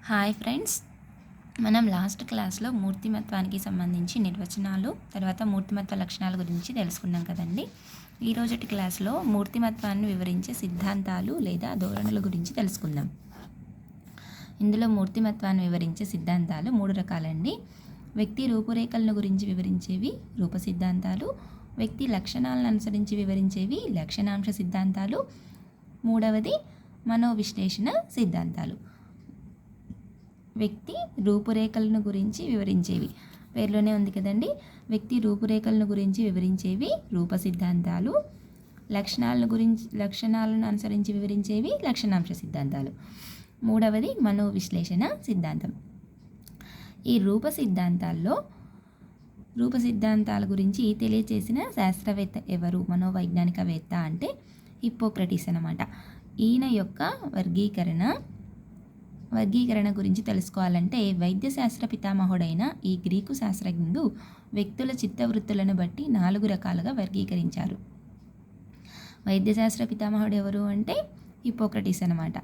Hi friends, మనం last క్లాస్లో మూర్తిమత్వానికి సంబంధించి నిర్వచనాలు, తర్వాత మూర్తిమత్వ లక్షణాల గురించి తెలుసుకున్నాం కదండి. ఈరోజుటి క్లాస్లో మూర్తిమత్వాన్ని వివరించే సిద్ధాంతాలు లేదా ధోరణుల గురించి తెలుసుకుందాం. ఇందులో మూర్తిమత్వాన్ని వివరించే సిద్ధాంతాలు 3 రకాలండి. వ్యక్తి రూపురేఖలను గురించి వివరించేవి రూప సిద్ధాంతాలు, వ్యక్తి లక్షణాలను అనుసరించి వివరించేవి లక్షణాంశ సిద్ధాంతాలు, మూడవది మనోవిశ్లేషణ సిద్ధాంతాలు. వ్యక్తి రూపురేఖలను గురించి వివరించేవి, పేర్లోనే ఉంది కదండి, వ్యక్తి రూపురేఖలను గురించి వివరించేవి రూప సిద్ధాంతాలు, లక్షణాలను అనుసరించి వివరించేవి లక్షణాంశ సిద్ధాంతాలు, మూడవది మనోవిశ్లేషణ సిద్ధాంతం. ఈ రూప సిద్ధాంతాల గురించి తెలియచేసిన శాస్త్రవేత్త ఎవరు? మనోవైజ్ఞానికవేత్త అంటే హిప్పోక్రటీస్ అన్నమాట. ఈయన యొక్క వర్గీకరణ గురించి తెలుసుకోవాలంటే వైద్యశాస్త్ర పితామహుడైన ఈ గ్రీకు శాస్త్రజ్ఞుడు వ్యక్తుల చిత్తవృత్తులను బట్టి 4 రకాలుగా వర్గీకరించారు. వైద్యశాస్త్ర పితామహుడు ఎవరు అంటే హిప్పోక్రటీస్ అన్నమాట.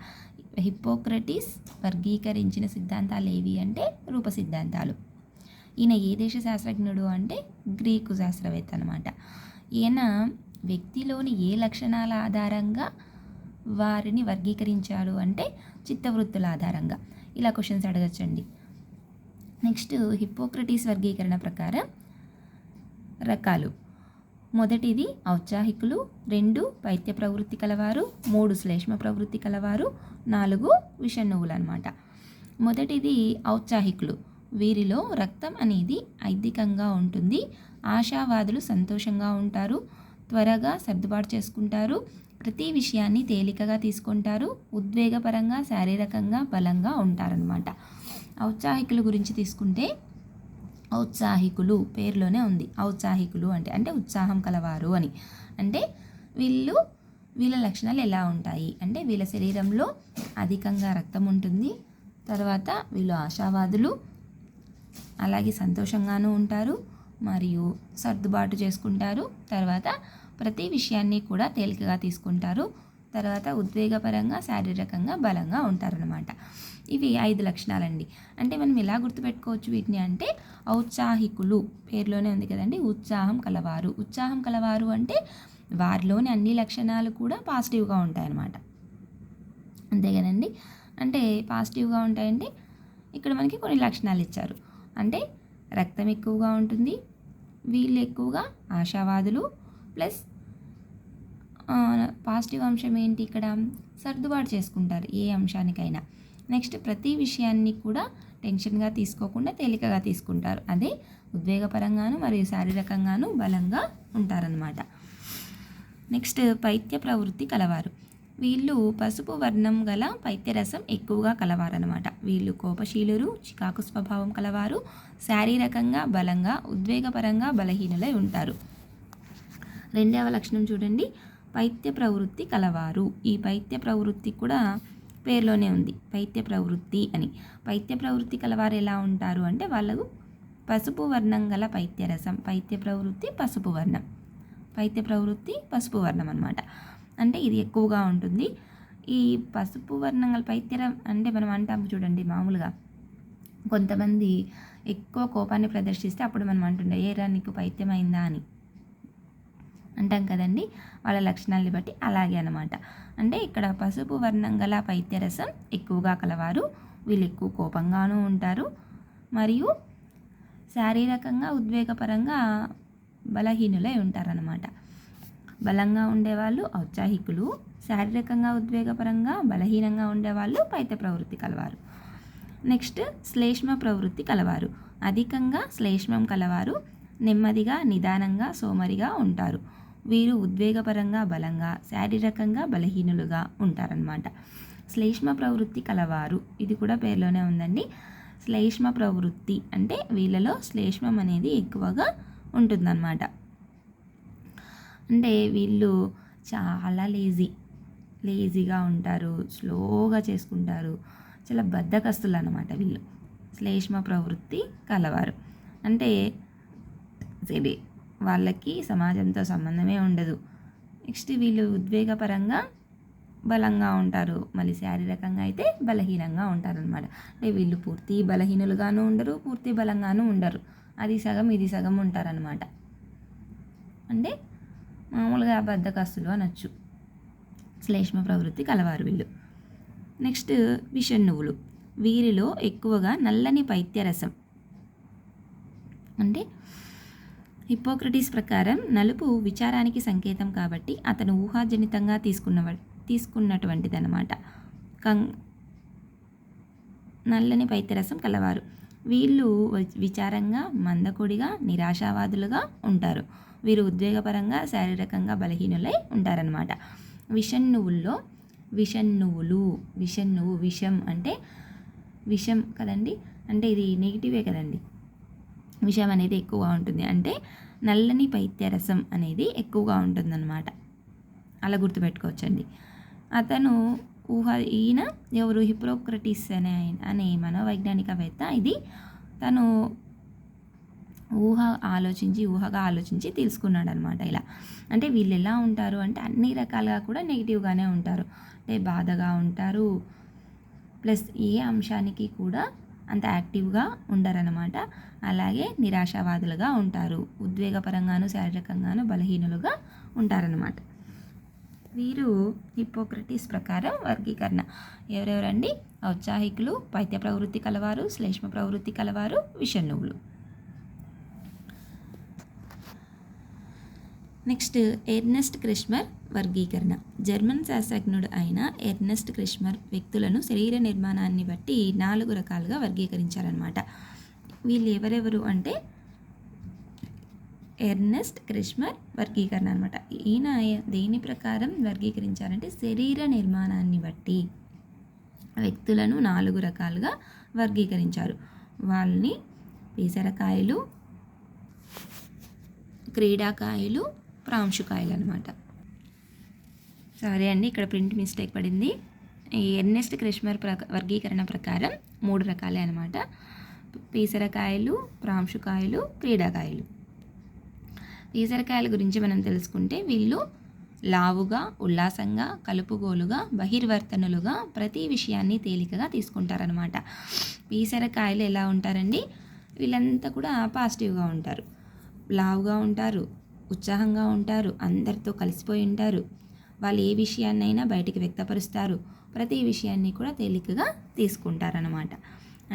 హిప్పోక్రటీస్ వర్గీకరించిన సిద్ధాంతాలు ఏవి అంటే రూప సిద్ధాంతాలు. ఈయన ఏ దేశ శాస్త్రజ్ఞుడు అంటే గ్రీకు శాస్త్రవేత్త అన్నమాట. ఈయన వ్యక్తిలోని ఏ లక్షణాల ఆధారంగా వారిని వర్గీకరించాడు అంటే చిత్తవృత్తుల ఆధారంగా. ఇలా క్వశ్చన్స్ అడగచ్చండి. నెక్స్ట్, హిప్పోక్రటీస్ వర్గీకరణ ప్రకారం రకాలు: మొదటిది ఔత్సాహికులు, 2 పైత్య ప్రవృత్తి కలవారు, 3 శ్లేష్మ ప్రవృత్తి కలవారు, 4 విషణువులు అన్నమాట. మొదటిది ఔత్సాహికులు. వీరిలో రక్తం అనేది ఐద్దికంగా ఉంటుంది. ఆశావాదులు సంతోషంగా ఉంటారు, త్వరగా సర్దుబాటు చేసుకుంటారు, ప్రతి విషయాన్ని తేలికగా తీసుకుంటారు, ఉద్వేగపరంగా శారీరకంగా బలంగా ఉంటారనమాట. ఔత్సాహికుల గురించి తీసుకుంటే, ఔత్సాహికులు పేరులోనే ఉంది. ఔత్సాహికులు అంటే ఉత్సాహం కలవారు అని. అంటే వీళ్ళ లక్షణాలు ఎలా ఉంటాయి అంటే, వీళ్ళ శరీరంలో అధికంగా రక్తం ఉంటుంది, తర్వాత వీళ్ళు ఆశావాదులు, అలాగే సంతోషంగానూ ఉంటారు, మరియు సర్దుబాటు చేసుకుంటారు, తర్వాత ప్రతి విషయాన్ని కూడా తేలికగా తీసుకుంటారు, తర్వాత ఉద్వేగపరంగా శారీరకంగా బలంగా ఉంటారనమాట. ఇవి 5 లక్షణాలండి. అంటే మనం ఎలా గుర్తుపెట్టుకోవచ్చు వీటిని అంటే, ఔత్సాహికులు పేరులోనే ఉంది కదండి, ఉత్సాహం కలవారు అంటే వారిలోని అన్ని లక్షణాలు కూడా పాజిటివ్గా ఉంటాయన్నమాట. అంతే కదండి. అంటే పాజిటివ్గా ఉంటాయంటే ఇక్కడ మనకి కొన్ని లక్షణాలు ఇచ్చారు. అంటే రక్తం ఎక్కువగా ఉంటుంది, వీళ్ళు ఎక్కువగా ఆశావాదులు, ప్లస్ పాజిటివ్ అంశం ఏంటి ఇక్కడ, సర్దుబాటు చేసుకుంటారు ఏ అంశానికైనా. నెక్స్ట్, ప్రతి విషయాన్ని కూడా టెన్షన్గా తీసుకోకుండా తేలికగా తీసుకుంటారు. అదే ఉద్వేగపరంగాను మరియు శారీరకంగాను బలంగా ఉంటారనమాట. నెక్స్ట్, పైత్య ప్రవృత్తి కలవారు. వీళ్ళు పసుపు వర్ణం గల పైత్యరసం ఎక్కువగా కలవారనమాట. వీళ్ళు కోపశీలురు, చికాకు స్వభావం కలవారు, శారీరకంగా బలంగా, ఉద్వేగపరంగా బలహీనులై ఉంటారు. 2వ లక్షణం చూడండి, పైత్య ప్రవృత్తి కలవారు. ఈ పైత్య ప్రవృత్తి కూడా పేరులోనే ఉంది, పైత్య ప్రవృత్తి అని. పైత్య ప్రవృత్తి కలవారు ఎలా ఉంటారు అంటే, వాళ్ళకు పసుపు వర్ణం గల పైత్యరసం, పైత్య ప్రవృత్తి పసుపు వర్ణం అనమాట. అంటే ఇది ఎక్కువగా ఉంటుంది. ఈ పసుపు వర్ణం గల పైత్యరం అంటే మనం అంటాము చూడండి, మామూలుగా కొంతమంది ఎక్కువ కోపాన్ని ప్రదర్శిస్తే అప్పుడు మనం అంటుండే, ఏరా నీకు పైత్యమైందా అని అంటాం కదండి. వాళ్ళ లక్షణాలని బట్టి అలాగే అనమాట. అంటే ఇక్కడ పసుపు వర్ణం గల పైత్యరసం ఎక్కువగా కలవారు, వీళ్ళు ఎక్కువ కోపంగానూ ఉంటారు, మరియు శారీరకంగా ఉద్వేగపరంగా బలహీనులై ఉంటారనమాట. బలంగా ఉండేవాళ్ళు ఔత్సాహికులు, శారీరకంగా ఉద్వేగపరంగా బలహీనంగా ఉండేవాళ్ళు పైత్య ప్రవృత్తి కలవారు. నెక్స్ట్, శ్లేష్మ ప్రవృత్తి కలవారు. అధికంగా శ్లేష్మం కలవారు, నెమ్మదిగా నిదానంగా సోమరిగా ఉంటారు. వీరు ఉద్వేగపరంగా బలంగా, శారీరకంగా బలహీనులుగా ఉంటారనమాట. శ్లేష్మ ప్రవృత్తి కలవారు, ఇది కూడా పేరులోనే ఉందండి. శ్లేష్మ ప్రవృత్తి అంటే వీళ్ళలో శ్లేష్మం అనేది ఎక్కువగా ఉంటుందన్నమాట. అంటే వీళ్ళు చాలా లేజీగా ఉంటారు, స్లోగా చేసుకుంటారు, చాలా బద్ధకస్తులు అన్నమాట వీళ్ళు. శ్లేష్మ ప్రవృత్తి కలవారు అంటే వాళ్ళకి సమాజంతో సంబంధమే ఉండదు. నెక్స్ట్, వీళ్ళు ఉద్వేగపరంగా బలంగా ఉంటారు, మళ్ళీ శారీరకంగా అయితే బలహీనంగా ఉంటారనమాట. అంటే వీళ్ళు పూర్తి బలహీనులుగాను ఉండరు, పూర్తి బలంగాను ఉండరు, అది సగం ఇది సగం ఉంటారనమాట. అంటే మామూలుగా బద్ధకస్తులు అనొచ్చు. శ్లేష్మ ప్రవృత్తి కలవారు వీళ్ళు. నెక్స్ట్ విషణ్ణువులు. వీరిలో ఎక్కువగా నల్లని పైత్యరసం, అంటే హిప్పోక్రటీస్ ప్రకారం నలుపు విచారానికి సంకేతం కాబట్టి అతను ఊహాజనితంగా తీసుకున్నటువంటిదన్నమాట. నల్లని పైత్యరసం కలవారు. వీళ్ళు విచారంగా, మందకొడిగా, నిరాశావాదులుగా ఉంటారు. వీరు ఉద్వేగపరంగా, శారీరకంగా బలహీనులై ఉంటారనమాట. విషణ్ణువుల్లో విషం అంటే విషం కదండి, అంటే ఇది నెగిటివే కదండి. విషం అనేది ఎక్కువగా ఉంటుంది, అంటే నల్లని పైత్యరసం అనేది ఎక్కువగా ఉంటుందన్నమాట. అలా గుర్తుపెట్టుకోవచ్చండి. అతను ఈయన ఎవరు, హిప్పోక్రటీస్ అనే మనోవైజ్ఞానికవేత్త. ఇది తను ఊహగా ఆలోచించి తెలుసుకున్నాడు అనమాట. ఇలా అంటే వీళ్ళు ఎలా ఉంటారు అంటే అన్ని రకాలుగా కూడా నెగిటివ్గానే ఉంటారు. అంటే బాధగా ఉంటారు, ప్లస్ ఏ అంశానికి కూడా అంత యాక్టివ్గా ఉండరనమాట. అలాగే నిరాశావాదులుగా ఉంటారు, ఉద్వేగపరంగాను శారీరకంగాను బలహీనులుగా ఉంటారనమాట. వీరు హిప్పోక్రటీస్ ప్రకారం వర్గీకరణ. ఎవరెవరండి? ఔత్సాహికులు, పైత్య ప్రవృత్తి కలవారు, శ్లేష్మ ప్రవృత్తి కలవారు, విషణ్ణువులు. నెక్స్ట్ ఎర్నెస్ట్ క్రెష్మర్ వర్గీకరణ. జర్మన్ శాస్త్రజ్ఞుడు అయిన ఎర్నెస్ట్ క్రెష్మర్ వ్యక్తులను శరీర నిర్మాణాన్ని బట్టి 4 రకాలుగా వర్గీకరించారనమాట. వీళ్ళు ఎవరెవరు అంటే ఎర్నెస్ట్ క్రెష్మర్ వర్గీకరణ అనమాట. ఈయన దేని ప్రకారం వర్గీకరించారంటే శరీర నిర్మాణాన్ని బట్టి వ్యక్తులను 4 రకాలుగా వర్గీకరించారు. వాళ్ళని పేసరకాయలు, క్రీడాకాయలు, ప్రాంశుకాయలు అనమాట. సరే అండి, ఇక్కడ ప్రింట్ మిస్టేక్ పడింది. ఈ ఎర్నెస్ట్ క్రెష్మర్ వర్గీకరణ ప్రకారం 3 రకాలే అనమాట. పేసరకాయలు, ప్రాంశుకాయలు, క్రీడాకాయలు. పేసరకాయల గురించి మనం తెలుసుకుంటే వీళ్ళు లావుగా, ఉల్లాసంగా, కలుపుగోలుగా, బహిర్వర్తనులుగా ప్రతి విషయాన్ని తేలికగా తీసుకుంటారనమాట. పేసరకాయలు ఎలా ఉంటారండి? వీళ్ళంతా కూడా పాజిటివ్గా ఉంటారు, లావుగా ఉంటారు, ఉత్సాహంగా ఉంటారు, అందరితో కలిసిపోయి ఉంటారు, వాళ్ళు ఏ విషయాన్నైనా బయటికి వ్యక్తపరుస్తారు, ప్రతి విషయాన్ని కూడా తేలికగా తీసుకుంటారనమాట.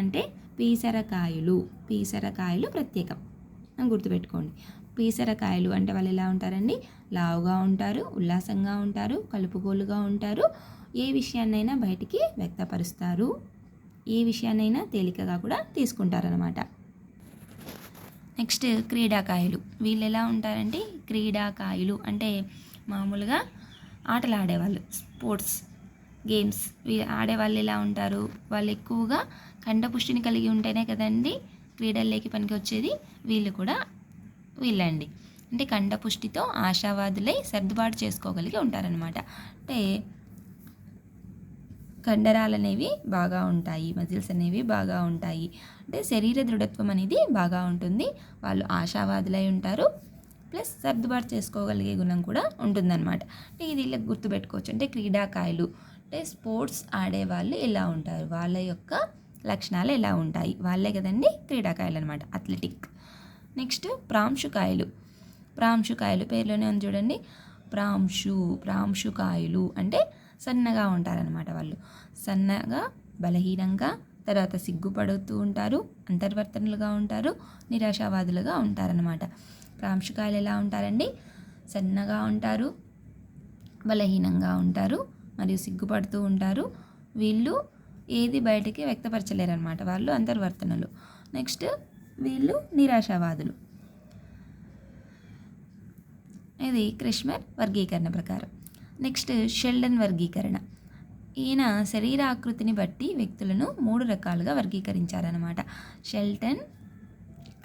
అంటే పీసరకాయలు ప్రత్యేకం అని గుర్తుపెట్టుకోండి. పీసరకాయలు అంటే వాళ్ళు ఎలా ఉంటారండి? లావుగా ఉంటారు, ఉల్లాసంగా ఉంటారు, కలుపుగోలుగా ఉంటారు, ఏ విషయాన్నైనా బయటికి వ్యక్తపరుస్తారు, ఏ విషయాన్నైనా తేలికగా కూడా తీసుకుంటారనమాట. నెక్స్ట్ క్రీడాకాయలు. వీళ్ళు ఎలా ఉంటారంటే క్రీడాకాయలు అంటే మామూలుగా ఆటలు ఆడేవాళ్ళు, స్పోర్ట్స్ గేమ్స్ ఆడేవాళ్ళు ఎలా ఉంటారు? వాళ్ళు ఎక్కువగా కంఠపుష్టిని కలిగి ఉంటేనే కదండి క్రీడల్లోకి పనికి వచ్చేది. వీళ్ళు కూడా వీళ్ళండి. అంటే కంఠపుష్టితో ఆశావాదులై సర్దుబాటు చేసుకోగలిగి ఉంటారనమాట. అంటే కండరాలు అనేవి బాగా ఉంటాయి, మజిల్స్ అనేవి బాగా ఉంటాయి, అంటే శరీర దృఢత్వం అనేది బాగా ఉంటుంది. వాళ్ళు ఆశావాదులై ఉంటారు, ప్లస్ సర్దుబాటు చేసుకోగలిగే గుణం కూడా ఉంటుందన్నమాట. అంటే ఇది ఇలా గుర్తుపెట్టుకోవచ్చు. అంటే క్రీడాకాయలు అంటే స్పోర్ట్స్ ఆడేవాళ్ళు ఎలా ఉంటారు, వాళ్ళ యొక్క లక్షణాలు ఎలా ఉంటాయి, వాళ్ళే కదండి క్రీడాకాయలు అనమాట, అథ్లెటిక్. నెక్స్ట్ ప్రాంశుకాయలు పేరులోనే ఉంది చూడండి, ప్రాంశుకాయలు అంటే సన్నగా ఉంటారనమాట. వాళ్ళు సన్నగా, బలహీనంగా, తర్వాత సిగ్గుపడుతూ ఉంటారు, అంతర్వర్తనలుగా ఉంటారు, నిరాశావాదులుగా ఉంటారనమాట. ప్రాంశుకాయలు ఎలా ఉంటారండి? సన్నగా ఉంటారు, బలహీనంగా ఉంటారు, మరియు సిగ్గుపడుతూ ఉంటారు. వీళ్ళు ఏది బయటికి వ్యక్తపరచలేరు అనమాట, వాళ్ళు అంతర్వర్తనలు. నెక్స్ట్ వీళ్ళు నిరాశావాదులు. ఇది క్రెష్మర్ వర్గీకరణ ప్రకారం. నెక్స్ట్ షెల్డన్ వర్గీకరణ. ఈయన శరీరాకృతిని బట్టి వ్యక్తులను 3 రకాలుగా వర్గీకరించారనమాట. షెల్డన్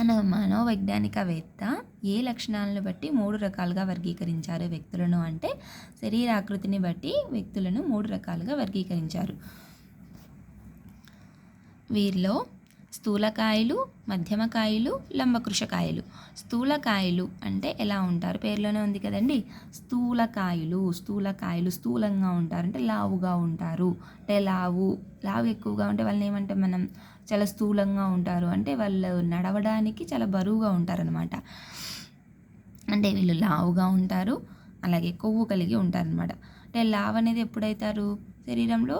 అనే మనోవైజ్ఞానికవేత్త ఏ లక్షణాలను బట్టి 3 రకాలుగా వర్గీకరించారు వ్యక్తులను అంటే శరీరాకృతిని బట్టి వ్యక్తులను 3 రకాలుగా వర్గీకరించారు. వీరిలో స్థూలకాయలు, మధ్యమకాయలు, లంబకృశకాయలు. స్థూలకాయలు అంటే ఎలా ఉంటారు, పేర్లోనే ఉంది కదండి. స్థూలకాయలు స్థూలంగా ఉంటారు అంటే లావుగా ఉంటారు. అంటే లావు ఎక్కువగా ఉంటే వాళ్ళని ఏమంటాం మనం, చాలా స్థూలంగా ఉంటారు అంటే వాళ్ళు నడవడానికి చాలా బరువుగా ఉంటారనమాట. అంటే వీళ్ళు లావుగా ఉంటారు, అలాగే కొవ్వు కలిగి ఉంటారనమాట. అంటే లావు అనేది ఎప్పుడైతారు, శరీరంలో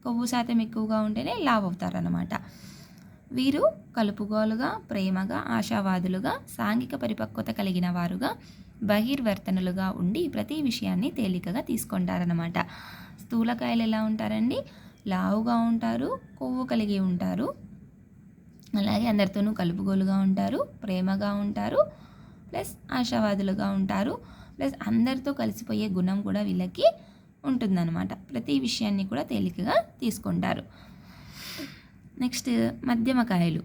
కొవ్వు శాతం ఎక్కువగా ఉంటేనే లావు అవుతారనమాట. వీరు కలుపుగోలుగా, ప్రేమగా, ఆశావాదులుగా, సాంఘిక పరిపక్వత కలిగిన వారుగా, బహిర్వర్తనులుగా ఉండి ప్రతి విషయాన్ని తేలికగా తీసుకుంటారనమాట. స్థూలకాయలు ఎలా ఉంటారండి, లావుగా ఉంటారు, కొవ్వు కలిగి ఉంటారు, అలాగే అందరితోనూ కలుపుగోలుగా ఉంటారు, ప్రేమగా ఉంటారు, ప్లస్ ఆశావాదులుగా ఉంటారు, ప్లస్ అందరితో కలిసిపోయే గుణం కూడా వీళ్ళకి ఉంటుందన్నమాట. ప్రతి విషయాన్ని కూడా తేలికగా తీసుకుంటారు. నెక్స్ట్ మధ్యమకాయలు.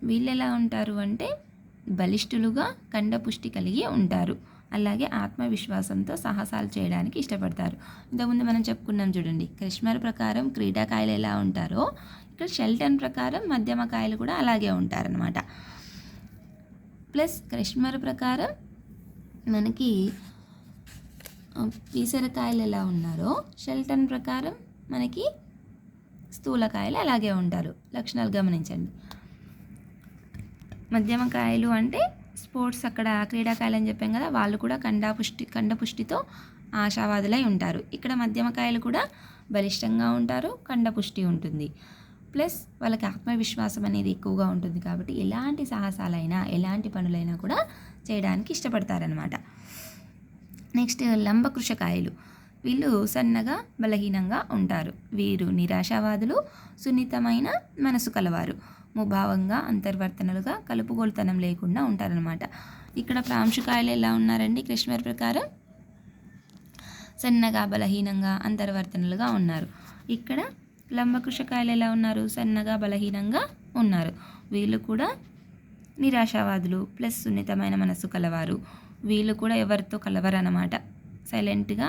వీళ్ళు ఎలా ఉంటారు అంటే బలిష్ఠులుగా, కండపుష్టి కలిగి ఉంటారు, అలాగే ఆత్మవిశ్వాసంతో సాహసాలు చేయడానికి ఇష్టపడతారు. ఇంతకుముందు మనం చెప్పుకున్నాం చూడండి, క్రిష్మర్ ప్రకారం క్రీడాకాయలు ఎలా ఉంటారో ఇక్కడ షెల్టన్ ప్రకారం మధ్యమకాయలు కూడా అలాగే ఉంటారనమాట. ప్లస్ క్రిష్మర్ ప్రకారం మనకి పీసరకాయలు ఎలా ఉన్నారో షెల్టన్ ప్రకారం మనకి స్థూలకాయలు అలాగే ఉంటారు. లక్షణాలు గమనించండి. మధ్యమకాయలు అంటే స్పోర్ట్స్, అక్కడ క్రీడాకాయలు అని చెప్పాం కదా, వాళ్ళు కూడా కండపుష్టితో ఆశావాదులై ఉంటారు. ఇక్కడ మధ్యమకాయలు కూడా బలిష్టంగా ఉంటారు, కండపుష్టి ఉంటుంది, ప్లస్ వాళ్ళకి ఆత్మవిశ్వాసం అనేది ఎక్కువగా ఉంటుంది కాబట్టి ఎలాంటి సాహసాలైనా ఎలాంటి పనులైనా కూడా చేయడానికి ఇష్టపడతారనమాట. నెక్స్ట్ లంబకృశకాయలు. వీళ్ళు సన్నగా, బలహీనంగా ఉంటారు. వీరు నిరాశావాదులు, సున్నితమైన మనసు కలవారు, ముభావంగా, అంతర్వర్తనలుగా, కలుపుగోలుతనం లేకుండా ఉంటారనమాట. ఇక్కడ ప్రాంశుకాయలు ఎలా ఉన్నారండి, క్రిష్మర్ ప్రకారం సన్నగా, బలహీనంగా, అంతర్వర్తనలుగా ఉన్నారు. ఇక్కడ లంబకృశకాయలు ఎలా ఉన్నారు, సన్నగా, బలహీనంగా ఉన్నారు. వీళ్ళు కూడా నిరాశావాదులు ప్లస్ సున్నితమైన మనసు కలవారు. వీళ్ళు కూడా ఎవరితో కలవరు అన్నమాట, సైలెంట్గా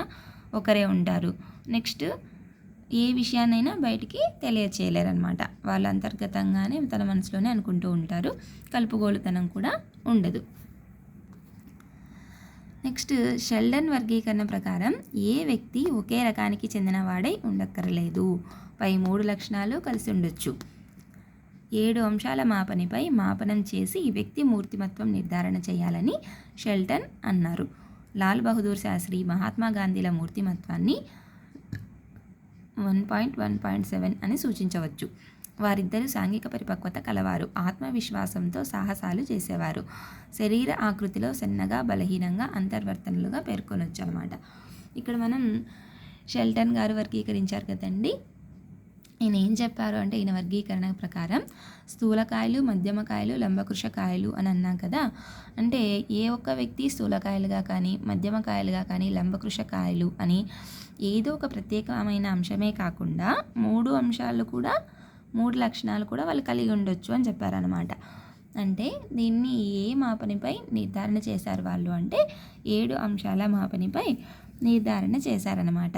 ఒకరే ఉంటారు. నెక్స్ట్ ఏ విషయాన్నైనా బయటికి తెలియచేయలేరనమాట, వాళ్ళు అంతర్గతంగానే తన మనసులోనే అనుకుంటూ ఉంటారు. కలుపుగోలుతనం కూడా ఉండదు. నెక్స్ట్ షెల్డన్ వర్గీకరణ ప్రకారం ఏ వ్యక్తి ఒకే రకానికి చెందినవాడై ఉండక్కర్లేదు, పై 3 లక్షణాలు కలిసి ఉండొచ్చు. 7 అంశాల మాపనిపై మాపనం చేసి ఈ వ్యక్తి మూర్తిమత్వం నిర్ధారణ చేయాలని షెల్టన్ అన్నారు. లాల్ బహదూర్ శాస్త్రి, మహాత్మా గాంధీల మూర్తిమత్వాన్ని 1.1.7 అని సూచించవచ్చు. వారిద్దరూ సాంఘిక పరిపక్వత కలవారు, ఆత్మవిశ్వాసంతో సాహసాలు చేసేవారు, శరీర ఆకృతిలో సన్నగా, బలహీనంగా, అంతర్వర్తనలుగా పేర్కొనొచ్చు అన్నమాట. ఇక్కడ మనం షెల్టన్ గారు వర్గీకరించారు కదండి. ఈయన ఏం చెప్పారు అంటే, ఈయన వర్గీకరణ ప్రకారం స్థూలకాయలు, మధ్యమకాయలు, లంబకృశకాయలు అని అన్నాం కదా. అంటే ఏ ఒక్క వ్యక్తి స్థూలకాయలుగా కానీ, మధ్యమకాయలుగా కానీ, లంబకృశకాయలు అని ఏదో ఒక ప్రత్యేకమైన అంశమే కాకుండా 3 అంశాలు కూడా, 3 లక్షణాలు కూడా వాళ్ళు కలిగి ఉండొచ్చు అని చెప్పారనమాట. అంటే దీన్ని ఏ మాపనిపై నిర్ధారణ చేశారు వాళ్ళు అంటే 7 అంశాల మాపనిపై నిర్ధారణ చేశారనమాట.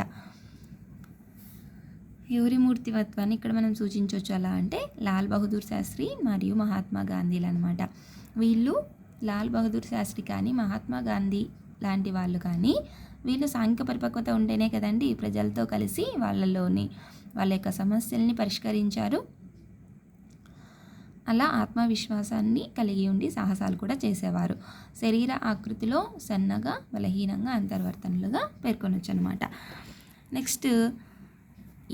ఎవరి మూర్తిమత్వాన్ని ఇక్కడ మనం సూచించవచ్చు అలా అంటే లాల్ బహదూర్ శాస్త్రి మరియు మహాత్మా గాంధీలు అనమాట. వీళ్ళు లాల్ బహదూర్ శాస్త్రి కానీ, మహాత్మా గాంధీ లాంటి వాళ్ళు కానీ, వీళ్ళు సాంఘిక పరిపక్వత ఉంటేనే కదండి ప్రజలతో కలిసి వాళ్ళ యొక్క సమస్యల్ని పరిష్కరించారు. అలా ఆత్మవిశ్వాసాన్ని కలిగి ఉండి సాహసాలు కూడా చేసేవారు. శరీర ఆకృతిలో సన్నగా, బలహీనంగా, అంతర్వర్తనలుగా పేర్కొనొచ్చు అనమాట. నెక్స్ట్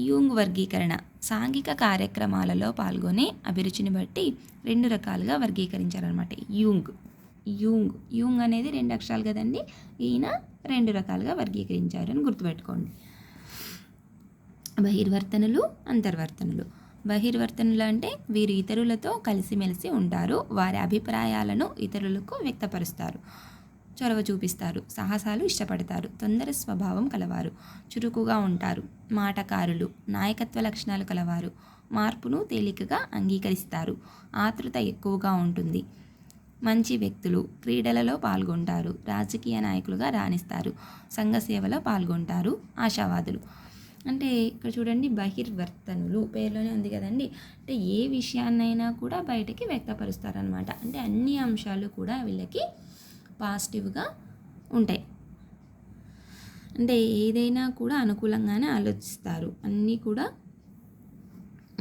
యూంగ్ వర్గీకరణ. సాంఘిక కార్యక్రమాలలో పాల్గొనే అభిరుచిని బట్టి 2 రకాలుగా వర్గీకరించారనమాట. యూంగ్ అనేది 2 అక్షరాలు కదండి, ఈయన 2 రకాలుగా వర్గీకరించారు అని గుర్తుపెట్టుకోండి. బహిర్వర్తనులు, అంతర్వర్తనులు. బహిర్వర్తనులు అంటే వీరు ఇతరులతో కలిసిమెలిసి ఉంటారు, వారి అభిప్రాయాలను ఇతరులకు వ్యక్తపరుస్తారు, చొరవ చూపిస్తారు, సాహసాలు ఇష్టపడతారు, తొందర స్వభావం కలవారు, చురుకుగా ఉంటారు, మాటకారులు, నాయకత్వ లక్షణాలు కలవారు, మార్పును తేలికగా అంగీకరిస్తారు, ఆతృత ఎక్కువగా ఉంటుంది, మంచి వ్యక్తులు, క్రీడలలో పాల్గొంటారు, రాజకీయ నాయకులుగా రాణిస్తారు, సంఘ సేవలో పాల్గొంటారు, ఆశావాదులు. అంటే ఇక్కడ చూడండి, బహిర్వర్తనులు పేరులోనే ఉంది కదండి. అంటే ఏ విషయాన్నైనా కూడా బయటకి వ్యక్తపరుస్తారనమాట. అంటే అన్ని అంశాలు కూడా వీళ్ళకి పాజిటివ్గా ఉంటాయి. అంటే ఏదైనా కూడా అనుకూలంగానే ఆలోచిస్తారు, అన్నీ కూడా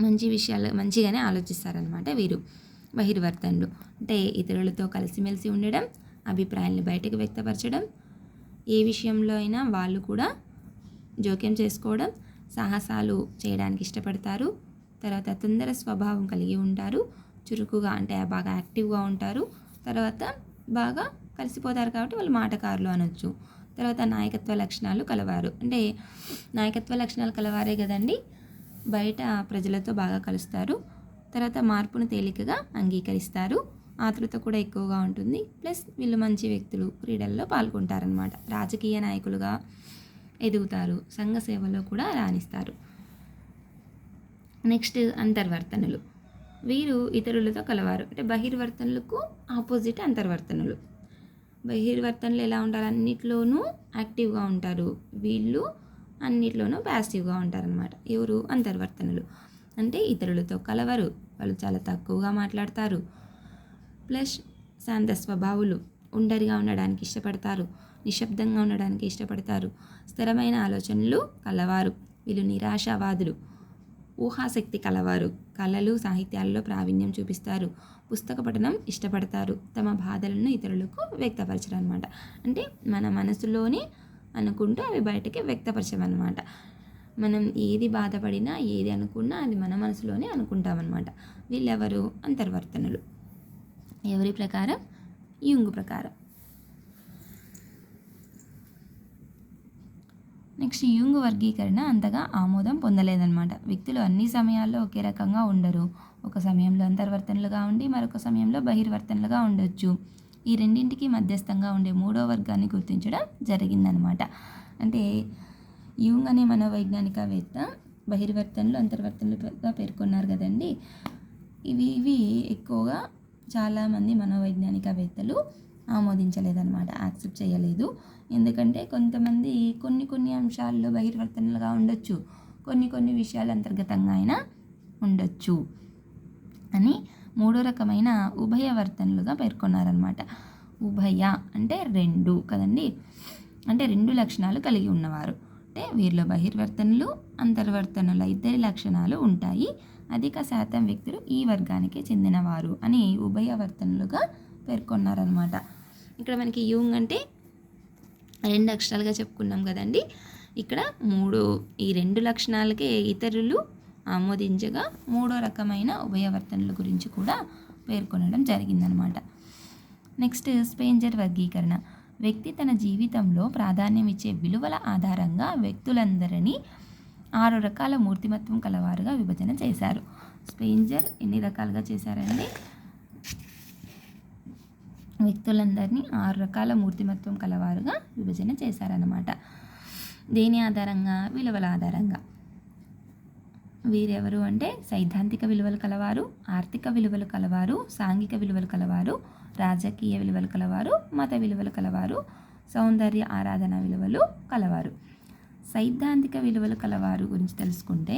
మంచి విషయాలు మంచిగానే ఆలోచిస్తారనమాట వీరు బహిర్వర్తనులు. అంటే ఇతరులతో కలిసిమెలిసి ఉండడం, అభిప్రాయాలను బయటకు వ్యక్తపరచడం, ఏ విషయంలో అయినా వాళ్ళు కూడా జోక్యం చేసుకోవడం, సాహసాలు చేయడానికి ఇష్టపడతారు. తర్వాత తొందర స్వభావం కలిగి ఉంటారు, చురుకుగా అంటే బాగా యాక్టివ్గా ఉంటారు. తర్వాత బాగా కలిసిపోతారు కాబట్టి వాళ్ళు మాటకారులు అనొచ్చు. తర్వాత నాయకత్వ లక్షణాలు కలవారు. అంటే నాయకత్వ లక్షణాలు కలవారే కదండి, బయట ప్రజలతో బాగా కలుస్తారు. తర్వాత మార్పును తేలికగా అంగీకరిస్తారు, ఆతృత కూడా ఎక్కువగా ఉంటుంది. ప్లస్ వీళ్ళు మంచి వ్యక్తులు, క్రీడల్లో పాల్గొంటారనమాట. రాజకీయ నాయకులుగా ఎదుగుతారు, సంఘ సేవలో కూడా రాణిస్తారు. నెక్స్ట్ అంతర్వర్తనులు. వీరు ఇతరులతో కలవారు. అంటే బహిర్వర్తనులకు ఆపోజిట్ అంతర్వర్తనులు. బహిర్వర్తనలు ఎలా ఉంటారు, అన్నిట్లోనూ యాక్టివ్గా ఉంటారు. వీళ్ళు అన్నిట్లోనూ ప్యాసివ్గా ఉంటారనమాట. ఎవరు, అంతర్వర్తనులు. అంటే ఇతరులతో కలవరు, వాళ్ళు చాలా తక్కువగా మాట్లాడతారు. ప్లస్ శాంత స్వభావులు, ఒంటరిగా ఉండడానికి ఇష్టపడతారు, నిశ్శబ్దంగా ఉండడానికి ఇష్టపడతారు. స్థిరమైన ఆలోచనలు కలవారు. వీళ్ళు నిరాశావాదులు, ఊహాశక్తి కలవారు, కళలు సాహిత్యాలలో ప్రావీణ్యం చూపిస్తారు, పుస్తక పఠనం ఇష్టపడతారు, తమ బాధలను ఇతరులకు వ్యక్తపరచరు అనమాట. అంటే మన మనసులోనే అనుకుంటూ అవి బయటకి వ్యక్తపరచమన్నమాట. మనం ఏది బాధపడినా ఏది అనుకున్నా అది మన మనసులోనే అనుకుంటామన్నమాట. వీళ్ళెవరు, అంతర్వర్తనులు. ఎవరి ప్రకారం, యుంగ్ ప్రకారం. నెక్స్ట్ యుంగ్ వర్గీకరణ అంతగా ఆమోదం పొందలేదన్నమాట. వ్యక్తులు అన్ని సమయాల్లో ఒకే రకంగా ఉండరు. ఒక సమయంలో అంతర్వర్తనలుగా ఉండి మరొక సమయంలో బహిర్వర్తనలుగా ఉండొచ్చు. ఈ రెండింటికి మధ్యస్థంగా ఉండే మూడో వర్గాన్ని గుర్తించడం జరిగిందనమాట. అంటే యుంగ్ అనే మనోవైజ్ఞానికవేత్త బహిర్వర్తనలు అంతర్వర్తనలుగా పేర్కొన్నారు కదండి. ఇవి ఎక్కువగా చాలామంది మనోవైజ్ఞానికవేత్తలు ఆమోదించలేదన్నమాట, యాక్సెప్ట్ చేయలేదు. ఎందుకంటే కొంతమంది కొన్ని అంశాల్లో బహిర్వర్తనలుగా ఉండొచ్చు, కొన్ని విషయాలు అంతర్గతంగా అయినా ఉండొచ్చు అని మూడో రకమైన ఉభయవర్తనలుగా పేర్కొన్నారనమాట. ఉభయ అంటే రెండు కదండి, అంటే రెండు లక్షణాలు కలిగి ఉన్నవారు. అంటే వీరిలో బహిర్వర్తనలు అంతర్వర్తనల ఇద్దరి లక్షణాలు ఉంటాయి. అధిక శాతం వ్యక్తులు ఈ వర్గానికి చెందినవారు అని ఉభయవర్తనలుగా పేర్కొన్నారనమాట. ఇక్కడ మనకి యుంగ్ అంటే రెండు అక్షరాలుగా చెప్పుకున్నాం కదండి. ఇక్కడ ఈ రెండు లక్షణాలకే ఇతరులు ఆమోదించగా మూడో రకమైన ఉభయవర్తనల గురించి కూడా పేర్కొనడం జరిగిందనమాట. నెక్స్ట్ స్పెంజర్ వర్గీకరణ. వ్యక్తి తన జీవితంలో ప్రాధాన్యం ఇచ్చే విలువల ఆధారంగా వ్యక్తులందరినీ 6 రకాల మూర్తిమత్వం కలవారుగా విభజన చేశారు. స్పెంజర్ ఎన్ని రకాలుగా చేశారండి, వ్యక్తులందరినీ 6 రకాల మూర్తిమత్వం కలవారుగా విభజన చేశారన్నమాట. దేని ఆధారంగా, విలువల ఆధారంగా. వీరెవరు అంటే సైద్ధాంతిక విలువలు కలవారు, ఆర్థిక విలువలు కలవారు, సాంఘిక విలువలు కలవారు, రాజకీయ విలువలు కలవారు, మత విలువలు కలవారు, సౌందర్య ఆరాధన విలువలు కలవారు. సైద్ధాంతిక విలువలు కలవారు గురించి తెలుసుకుంటే,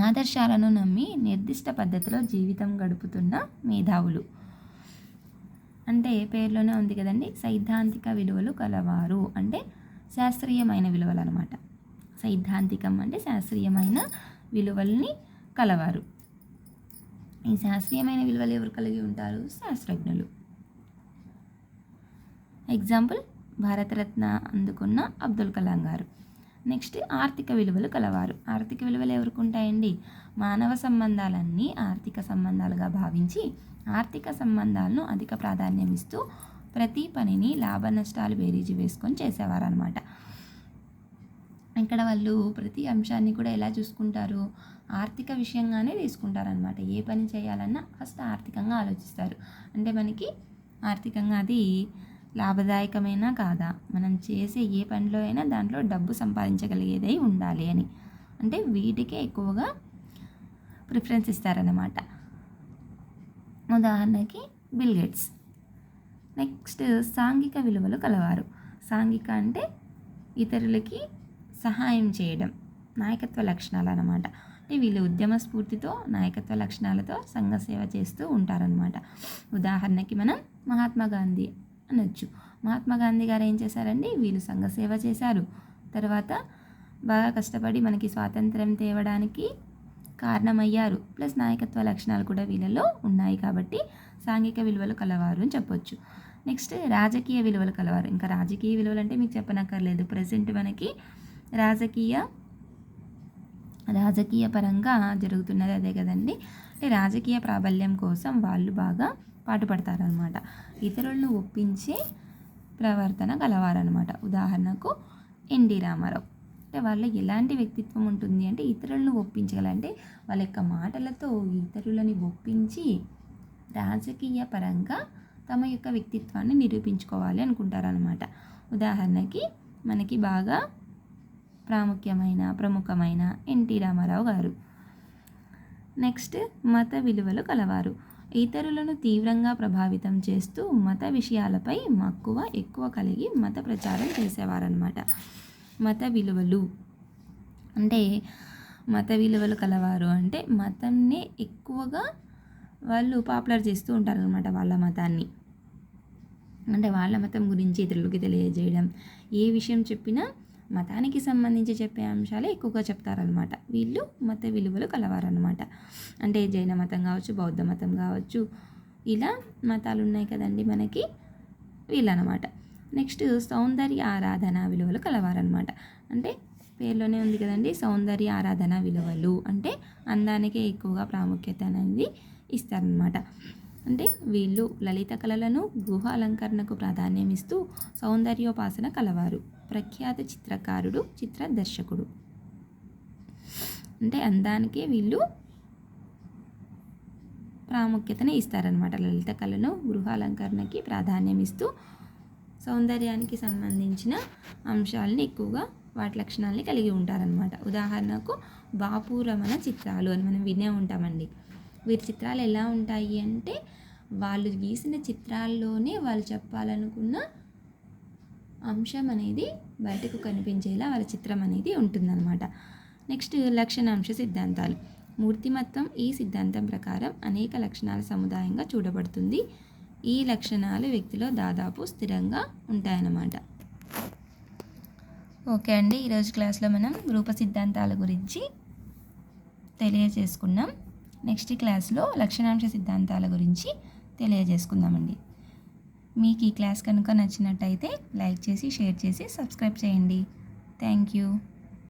ఆదర్శాలను నమ్మి నిర్దిష్ట పద్ధతిలో జీవితం గడుపుతున్న మేధావులు. అంటే పేర్లోనే ఉంది కదండి, సైద్ధాంతిక విలువలు కలవారు అంటే శాస్త్రీయమైన విలువలు అనమాట. సైద్ధాంతికం అంటే శాస్త్రీయమైన విలువల్ని కలవారు. ఈ శాస్త్రీయమైన విలువలు ఎవరు కలిగి ఉంటారు, శాస్త్రజ్ఞులు. ఎగ్జాంపుల్ భారతరత్న అందుకున్న అబ్దుల్ కలాం గారు. నెక్స్ట్ ఆర్థిక విలువలు కలవారు. ఆర్థిక విలువలు ఎవరికి ఉంటాయండి, మానవ సంబంధాలన్నీ ఆర్థిక సంబంధాలుగా భావించి ఆర్థిక సంబంధాలను అధిక ప్రాధాన్యం ఇస్తూ ప్రతి పనిని లాభ నష్టాలు బేరీజు వేసుకొని చేసేవారు అనమాట. ఇక్కడ వాళ్ళు ప్రతి అంశాన్ని కూడా ఎలా చూసుకుంటారు, ఆర్థిక విషయంగానే తీసుకుంటారనమాట. ఏ పని చేయాలన్నా ఫస్ట్ ఆర్థికంగా ఆలోచిస్తారు. అంటే మనకి ఆర్థికంగా అది లాభదాయకమైనా కాదా, మనం చేసే ఏ పనిలో అయినా దాంట్లో డబ్బు సంపాదించగలిగేదై ఉండాలి అని. అంటే వీటికే ఎక్కువగా ప్రిఫరెన్స్ ఇస్తారన్నమాట. ఉదాహరణకి బిల్ గేట్స్. నెక్స్ట్ సాంఘిక విలువలు కలవారు. సాంఘిక అంటే ఇతరులకి సహాయం చేయడం నాయకత్వ లక్షణాలు అన్నమాట. అంటే వీళ్ళు ఉద్యమ స్ఫూర్తితో నాయకత్వ లక్షణాలతో సంఘ సేవ చేస్తూ ఉంటారనమాట. ఉదాహరణకి మనం మహాత్మా గాంధీ అనొచ్చు. మహాత్మా గాంధీ గారు ఏం చేశారండి, వీళ్ళు సంఘ సేవ చేశారు. తర్వాత బాగా కష్టపడి మనకి స్వాతంత్రం తేవడానికి కారణమయ్యారు. ప్లస్ నాయకత్వ లక్షణాలు కూడా వీళ్ళలో ఉన్నాయి కాబట్టి సాంఘిక విలువలు కలవారు అని చెప్పొచ్చు. నెక్స్ట్ రాజకీయ విలువలు కలవారు. ఇంకా రాజకీయ విలువలు అంటే మీకు చెప్పనక్కర్లేదు. ప్రజెంట్ మనకి రాజకీయ పరంగా జరుగుతున్నది అదే కదండి. అంటే రాజకీయ ప్రాబల్యం కోసం వాళ్ళు బాగా పాటుపడతారనమాట. ఇతరులను ఒప్పించే ప్రవర్తన కలవారనమాట. ఉదాహరణకు ఎన్టీ రామారావు. అంటే వాళ్ళ ఎలాంటి వ్యక్తిత్వం ఉంటుంది అంటే ఇతరులను ఒప్పించగలంటే వాళ్ళ యొక్క మాటలతో ఇతరులని ఒప్పించి రాజకీయ పరంగా తమ యొక్క వ్యక్తిత్వాన్ని నిరూపించుకోవాలి అనుకుంటారనమాట. ఉదాహరణకి మనకి బాగా ప్రముఖమైన ఎన్టీ రామారావు గారు. నెక్స్ట్ మత విలువలు కలవారు. ఇతరులను తీవ్రంగా ప్రభావితం చేస్తూ మత విషయాలపై మక్కువ ఎక్కువ కలిగి మత ప్రచారం చేసేవారనమాట. మత విలువలు కలవారు అంటే మతంని ఎక్కువగా వాళ్ళు పాపులర్ చేస్తూ ఉంటారనమాట. వాళ్ళ మతాన్ని అంటే వాళ్ళ మతం గురించి ఇతరులకి తెలియజేయడం, ఏ విషయం చెప్పినా మతానికి సంబంధించి చెప్పే అంశాలే ఎక్కువగా చెప్తారనమాట. వీళ్ళు మత విలువలు కలవారనమాట. అంటే జైన మతం కావచ్చు, బౌద్ధ మతం కావచ్చు, ఇలా మతాలు ఉన్నాయి కదండి మనకి, వీళ్ళనమాట. నెక్స్ట్ సౌందర్య ఆరాధన విలువలు కలవారనమాట. అంటే పేర్లోనే ఉంది కదండి, సౌందర్య ఆరాధన విలువలు అంటే అందానికే ఎక్కువగా ప్రాముఖ్యత అనేది ఇస్తారనమాట. అంటే వీళ్ళు లలిత కళలను, గృహ అలంకరణకు ప్రాధాన్యం ఇస్తూ సౌందర్యోపాసన కలవారు. ప్రఖ్యాత చిత్రకారుడు, చిత్ర దర్శకుడు. అంటే అందానికే వీళ్ళు ప్రాముఖ్యతను ఇస్తారనమాట. లలిత కళను, గృహ అలంకరణకి ప్రాధాన్యం ఇస్తూ సౌందర్యానికి సంబంధించిన అంశాలని ఎక్కువగా వాటి లక్షణాలని కలిగి ఉంటారనమాట. ఉదాహరణకు బాపు రమణ చిత్రాలు అని మనం వినే ఉంటామండి. వీరి చిత్రాలు ఎలా ఉంటాయి అంటే వాళ్ళు గీసిన చిత్రాల్లోనే వాళ్ళు చెప్పాలనుకున్న అంశం అనేది బయటకు కనిపించేలా వాళ్ళ చిత్రం అనేది ఉంటుందన్నమాట. నెక్స్ట్ లక్షణాంశ సిద్ధాంతాలు. మూర్తిమత్వం ఈ సిద్ధాంతం ప్రకారం అనేక లక్షణాల సముదాయంగా చూడబడుతుంది. ఈ లక్షణాలు వ్యక్తిలో దాదాపు స్థిరంగా ఉంటాయన్నమాట. ఓకే అండి, ఈరోజు క్లాస్లో మనం రూప సిద్ధాంతాల గురించి తెలియజేసుకున్నాం. నెక్స్ట్ క్లాస్లో లక్షణాంశ సిద్ధాంతాల గురించి తెలియజేసుకుందామండి. మీకు ఈ క్లాస్ కనుక నచ్చినట్టయితే లైక్ చేసి, షేర్ చేసి, సబ్స్క్రైబ్ చేయండి. Thank you.